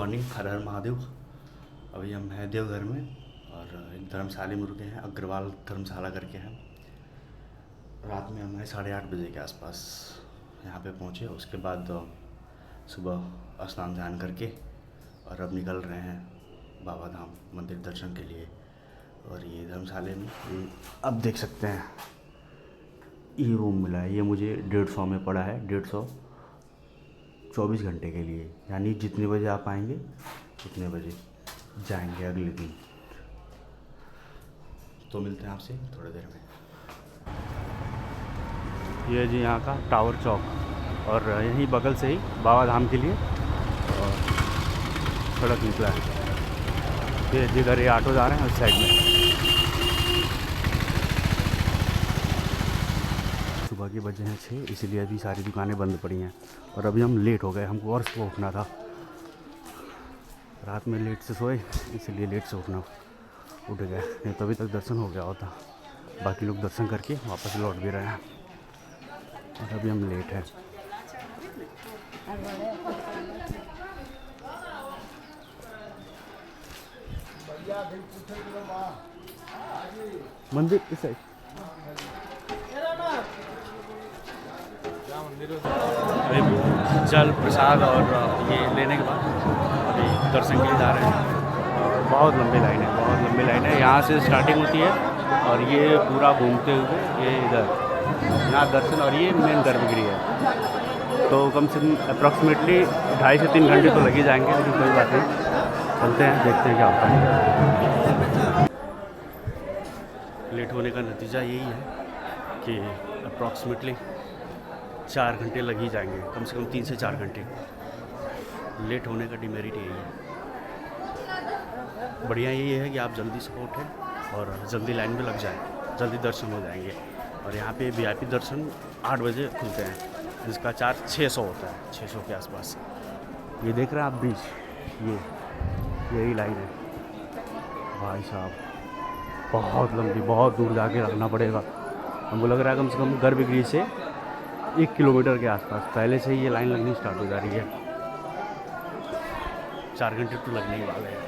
Morning, हर हर महादेव। अभी हम हैं देवघर में और एक धर्मशाला में रुके हैं, अग्रवाल धर्मशाला करके हैं। रात में हम 8:30 बजे के आसपास यहाँ पे पहुँचे। उसके बाद सुबह स्नान ध्यान करके और अब निकल रहे हैं बाबा धाम मंदिर दर्शन के लिए। और ये धर्मशाला में अब देख सकते हैं ये रूम मिला है। ये मुझे 150 में पड़ा है, 150 24 घंटे के लिए, यानी जितने बजे आप आएंगे उतने बजे जाएंगे अगले दिन। तो मिलते हैं आपसे थोड़ी देर में। ये जी यहाँ का टावर चौक और यहीं बगल से ही बाबा धाम के लिए सड़क निकला है। ये जिधर ये ऑटो जा रहे हैं उस साइड में। सुबह के बजे हैं 6, इसलिए अभी सारी दुकानें बंद पड़ी हैं और अभी हम लेट हो गए। हमको और सुबह उठना था, रात में लेट से सोए इसलिए लेट से उठ गए, नहीं तो अभी तक दर्शन हो गया होता। बाकी लोग दर्शन करके वापस लौट भी रहे हैं और अभी हम लेट हैं। मंदिर किस साइड? अभी जल प्रसाद और ये लेने के बाद अभी दर्शन के लिए जा रहे हैं। और बहुत लंबी लाइन है, यहाँ से स्टार्टिंग होती है और ये पूरा घूमते हुए ये इधर यहाँ दर्शन, और ये मेन गर्भगृह है। तो कम से कम अप्रॉक्सीमेटली 2.5 से 3 घंटे तो लग ही जाएंगे, लेकिन कोई बात नहीं, चलते हैं देखते हैं क्या होता है। लेट होने का नतीजा यही है कि अप्रॉक्सीमेटली 4 घंटे लग ही जाएंगे, कम से कम 3 से 4 घंटे। लेट होने का डिमेरिट यही है। बढ़िया यही है कि आप जल्दी से उठें और जल्दी लाइन में लग जाएं, जल्दी दर्शन हो जाएंगे। और यहाँ पे वीआईपी दर्शन 8 बजे खुलते हैं, जिसका चार्ज 600 होता है, 600 के आसपास। ये देख रहे हैं आप ब्रिज, यही लाइन है भाई साहब। बहुत लंबी, बहुत दूर जाके रखना पड़ेगा। हमको लग रहा है कम से कम गर्भगृह से 1 किलोमीटर के आसपास पहले से ही ये लाइन लगनी स्टार्ट हो जा रही है। 4 घंटे तो लगने ही वाले हैं।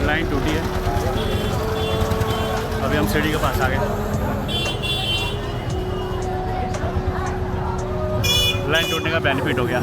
लाइन टूटी है, अभी हम सीढ़ी के पास आ गए। लाइन टूटने का बेनिफिट हो गया।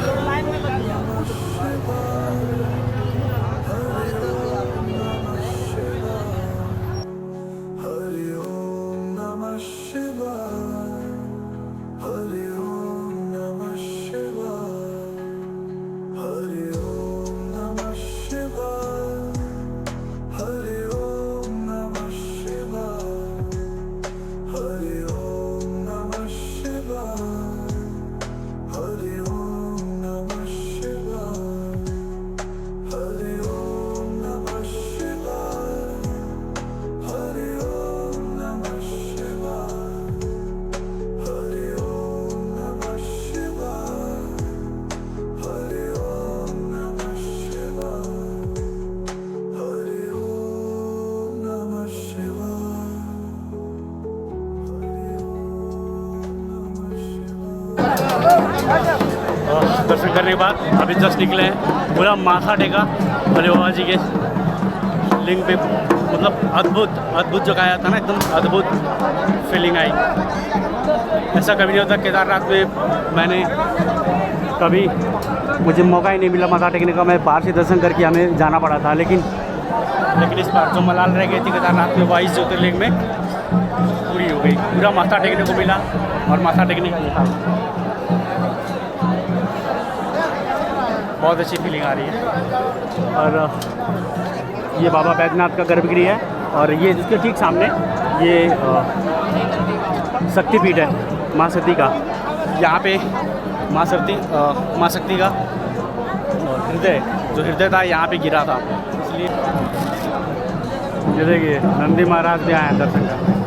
दर्शन करने के बाद अभी जस्ट निकले हैं, पूरा माथा टेका भोले बाबा जी के लिंग पे। मतलब अद्भुत जगह आया था ना, एकदम अद्भुत फीलिंग आई। ऐसा कभी नहीं होता केदारनाथ में। मैंने कभी मुझे मौका ही नहीं मिला माथा टेकने का, मैं बाहर से दर्शन करके हमें जाना पड़ा था। लेकिन लेकिन इस बार जो मलाल रह गई थी केदारनाथ में 22 ज्योतिर्लिंग में पूरी हो गई। पूरा माथा टेकने को मिला और माथा टेकने का मौका। बहुत अच्छी फीलिंग आ रही है। और ये बाबा बैद्यनाथ का गर्भगृह है और ये जिसके ठीक सामने ये शक्तिपीठ है माँ सती का। यहाँ पे माँ शक्ति का हृदय जो हृदय था यहाँ पे गिरा था, इसलिए ये देखिए नंदी महाराज भी आए हैं दर्शन करने।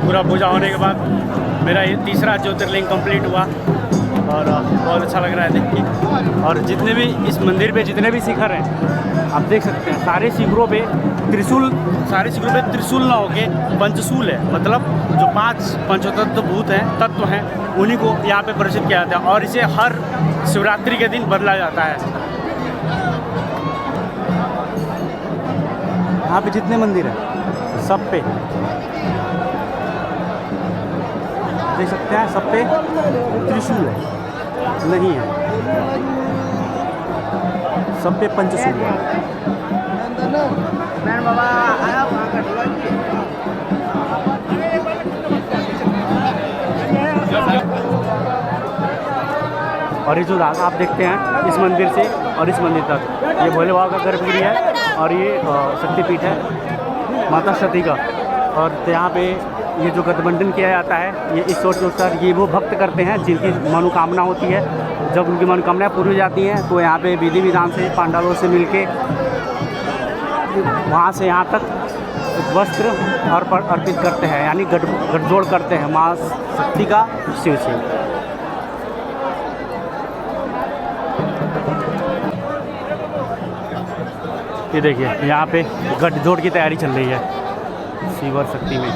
पूरा पूजा होने के बाद मेरा ये तीसरा ज्योतिर्लिंग कंप्लीट हुआ और बहुत अच्छा लग रहा है देख के। और जितने भी इस मंदिर पे जितने भी शिखर हैं आप देख सकते हैं, सारे शिखरों पे त्रिशूल ना होके पंचशूल है। मतलब जो 5 पंचतत्व भूत हैं, तत्व हैं, उन्हीं को यहाँ पे परिचित किया जाता है और इसे हर शिवरात्रि के दिन बदला जाता है। यहाँ पे जितने मंदिर हैं सब पे देख सकते हैं, सब पे त्रिशूल है, नहीं है, सब पे पंचशूल है। और ये जो धागा आप देखते हैं इस मंदिर से और इस मंदिर तक, ये भोले बाबा का गर्भगृह है और ये शक्तिपीठ है माता सती का। और यहाँ पे ये जो गठबंधन किया जाता है, ये इस सोच अनुसार ये वो भक्त करते हैं जिनकी मनोकामना होती है। जब उनकी मनोकामनाएं पूरी हो जाती हैं तो यहाँ पे विधि विधान से पांडालों से मिलके वहाँ से यहाँ तक वस्त्र अर्पित करते हैं, यानी गठजोड़ करते हैं माँ शक्ति का शिव से। ये देखिए यहाँ पे गठजोड़ की तैयारी चल रही है शिव और शक्ति में।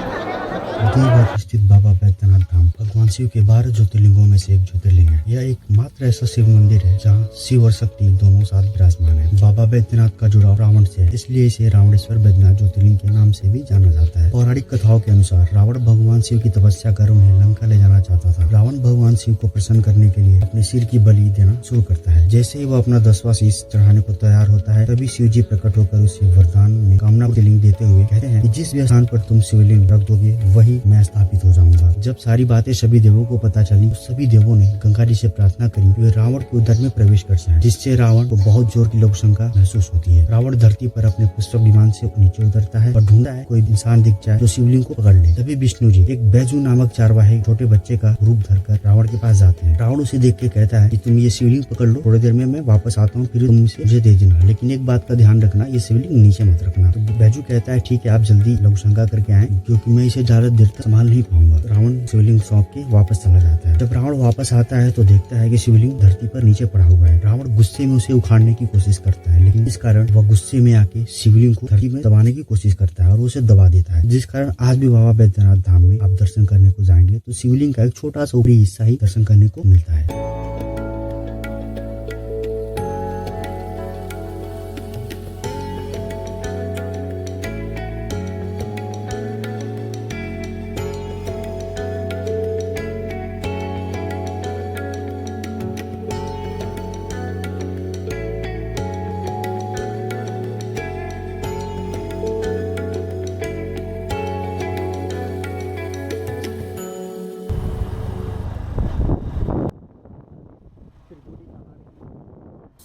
देवघर स्थित बाबा बैद्यनाथ धाम भगवान शिव के 12 ज्योतिर्लिंगों में से एक ज्योतिर्लिंग है। यह एक मात्र ऐसा शिव मंदिर है जहाँ शिव और शक्ति दोनों साथ विराजमान है। बाबा बैद्यनाथ का जुड़ाव रावण से है, इसलिए इसे रावणेश्वर बैद्यनाथ ज्योतिर्लिंग के नाम से भी जाना जाता है। पौराणिक कथाओं के अनुसार रावण भगवान शिव की तपस्या कर उन्हें लंका ले जाना चाहता था। रावण भगवान शिव को प्रसन्न करने के लिए अपने सिर की बलि देना शुरू करता है। जैसे ही वह अपना 10वां शीश चढ़ाने को तैयार होता है, तभी शिव जी प्रकट होकर उसे वरदान में कामना ज्योतिर्लिंग देते हुए कहते हैं कि जिस भी स्थान पर तुम शिवलिंग रख दोगे वही मैं स्थापित हो जाऊंगा। जब सारी बातें सभी देवों को पता चली तो सभी देवों ने गंगा जी से प्रार्थना करी कि वे रावण के उदर में प्रवेश कर जाएं, जिससे रावण को बहुत जोर की लोक शंका महसूस होती है। रावण धरती पर अपने पुष्पक विमान से नीचे उतरता है और ढूंढता है कोई इंसान दिख जाए जो शिवलिंग को पकड़ ले। तभी विष्णु जी एक बैजू नामक चारवाहे छोटे बच्चे का रूप धरकर रावण के पास जाते हैं। रावण उसे देख के कहता है कि तुम ये शिवलिंग पकड़ लो, थोड़ी देर में मैं वापस आता हूँ, फिर तुम इसे मुझे दे देना, लेकिन एक बात का ध्यान रखना, ये शिवलिंग नीचे मत रखना। तो बैजू कहता है ठीक है, आप जल्दी लघु शंका करके आए क्योंकि मैं इसे ज्यादा देर तक संभाल नहीं पाऊंगा। रावण शिवलिंग सौंप के वापस चला जाता है। जब रावण वापस आता है तो देखता है कि शिवलिंग धरती पर नीचे पड़ा हुआ है। रावण गुस्से में उसे उखाड़ने की कोशिश करता है, लेकिन इस कारण वह गुस्से में आके शिवलिंग को धरती में दबाने की कोशिश करता है और उसे दबा देता है, जिस कारण आज भी बाबा बैद्यनाथ धाम में आप दर्शन करने को जाएंगे तो शिवलिंग का एक छोटा सा ऊपरी हिस्सा ही दर्शन करने को मिलता है।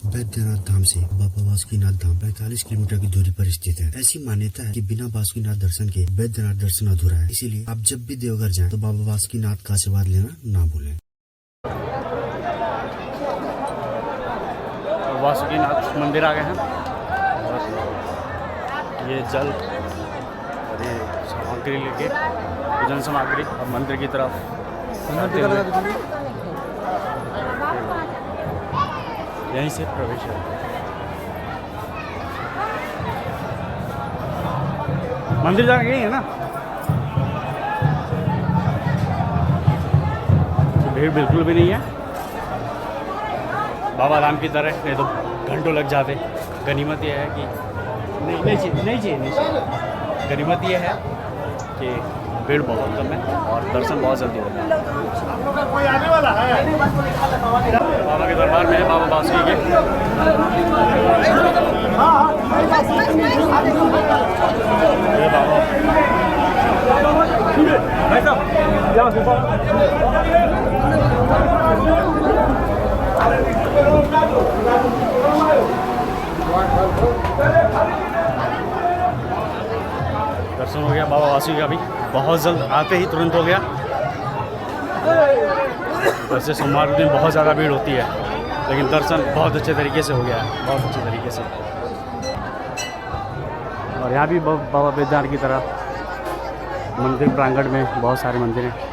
बैद्यनाथ धाम से बाबा बासुकीनाथ धाम 45 किलोमीटर की दूरी पर स्थित है। ऐसी मान्यता है कि बिना बासुकीनाथ दर्शन के बैद्यनाथ दर्शन अधूरा है, इसीलिए आप जब भी देवघर जाएं तो बाबा बासुकीनाथ का आशीर्वाद लेना ना भूलें। बासुकीनाथ मंदिर आ गए हैं और ये जल और ये सामग्री लेके पूजन सामग्री और मंदिर की तरफ यहीं से प्रवेश है। मंदिर जाना यही है ना, तो भीड़ बिल्कुल भी नहीं है। बाबा धाम की तरह नहीं तो घंटों लग जाते। गनीमत यह है कि नहीं चाहिए। गनीमत यह है कि भीड़ बहुत कम है और दर्शन बहुत जल्दी होता है। बाबा के दरबार में है, बाबा बासुकी के। ये बाबा दर्शन हो गया बाबा बासुकी का भी, बहुत जल्द, आते ही तुरंत हो गया। वैसे सोमवार के दिन बहुत ज़्यादा भीड़ होती है, लेकिन दर्शन बहुत अच्छे तरीके से हो गया है, बहुत अच्छे तरीके से। और यहाँ भी बाबा बैद्यनाथ की तरह मंदिर प्रांगण में बहुत सारे मंदिर हैं।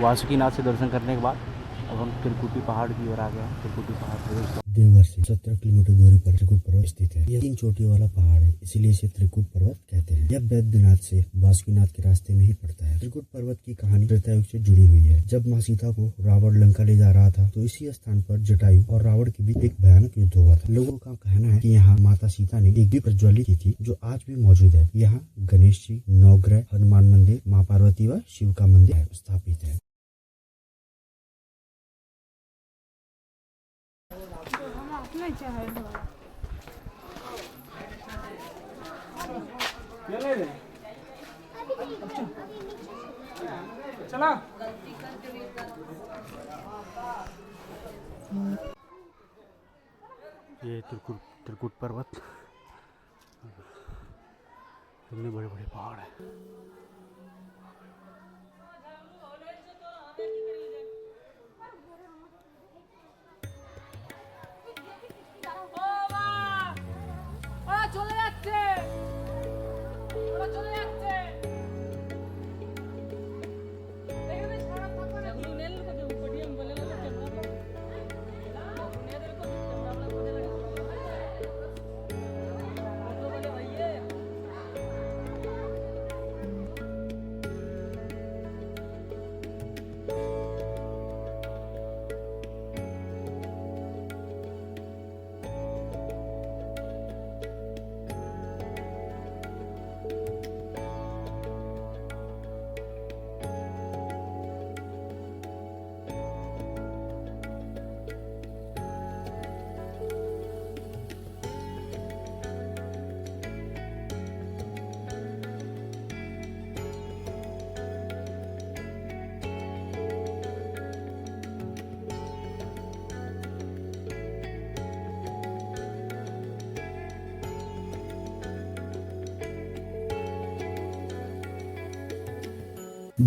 वासुकीनाथ से दर्शन करने के बाद अब हम त्रिकुटी पहाड़ की ओर आ गए हैं। त्रिकुटी पहाड़ देवघर से 17 किलोमीटर दूरी पर त्रिकुट पर्वत स्थित है। यह 3 चोटी वाला पहाड़ है, इसीलिए इसे त्रिकुट पर्वत कहते हैं। यह बैद्यनाथ से वासुकीनाथ के रास्ते में ही पड़ता है। त्रिकुट पर्वत की कहानी त्रेतायुग से जुड़ी हुई है। जब माँ सीता को रावण लंका ले जा रहा था, तो इसी स्थान पर जटायु और रावण के बीच एक भयानक युद्ध हुआ था। लोगों का कहना है कि यहाँ माता सीता ने एक दीप प्रज्वलित की थी, जो आज भी मौजूद है। यहाँ गणेश जी, नवग्रह, हनुमान मंदिर, माँ पार्वती व शिव का मंदिर स्थापित है। चला ये त्रिकुट पर्वत, इतने बड़े बड़े पहाड़ हैं। চলে যাচ্ছে ওরা চলে যাচ্ছে এখানে সারা থাকবে না নীল কত পডিয়াম বলে না ক্যামেরা নেদের কো ক্যামেরা বলে লাগে তো বলে ভাইয়ে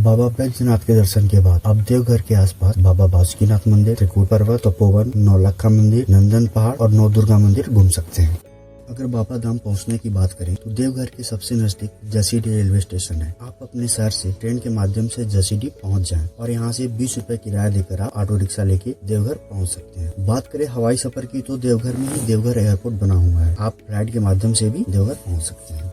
बाबा बैद्यनाथ के दर्शन के बाद आप देवघर के आसपास बाबा बासुकीनाथ मंदिर, त्रिकुट पर्वत, तपोवन, नौलखा मंदिर, नंदन पहाड़ और नौ दुर्गा मंदिर घूम सकते हैं। अगर बाबा धाम पहुंचने की बात करें तो देवघर के सबसे नजदीक जसीडीह रेलवे स्टेशन है। आप अपने शहर से ट्रेन के माध्यम से जसीडीह पहुंच जाएं और यहां से 20 रुपए किराया देकर आप ऑटो रिक्शा लेके देवघर पहुंच सकते हैं। बात करें हवाई सफर की तो देवघर में ही देवघर एयरपोर्ट बना हुआ है। आप फ्लाइट के माध्यम से भी देवघर पहुँच सकते हैं।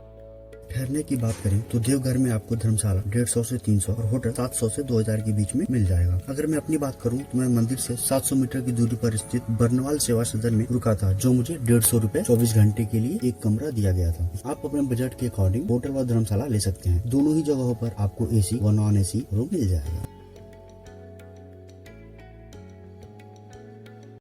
ठहरने की बात करें तो देवघर में आपको धर्मशाला 150 से 300 और होटल 700 से 2000 के बीच में मिल जाएगा। अगर मैं अपनी बात करूं तो मैं मंदिर से 700 मीटर की दूरी पर स्थित बर्नवाल सेवा सदन में रुका था, जो मुझे 150 रुपए 24 घंटे के लिए एक कमरा दिया गया था। आप अपने बजट के अकॉर्डिंग होटल व धर्मशाला ले सकते हैं। दोनों ही जगहों पर आपको AC व नॉन AC रूम मिल जाएगा।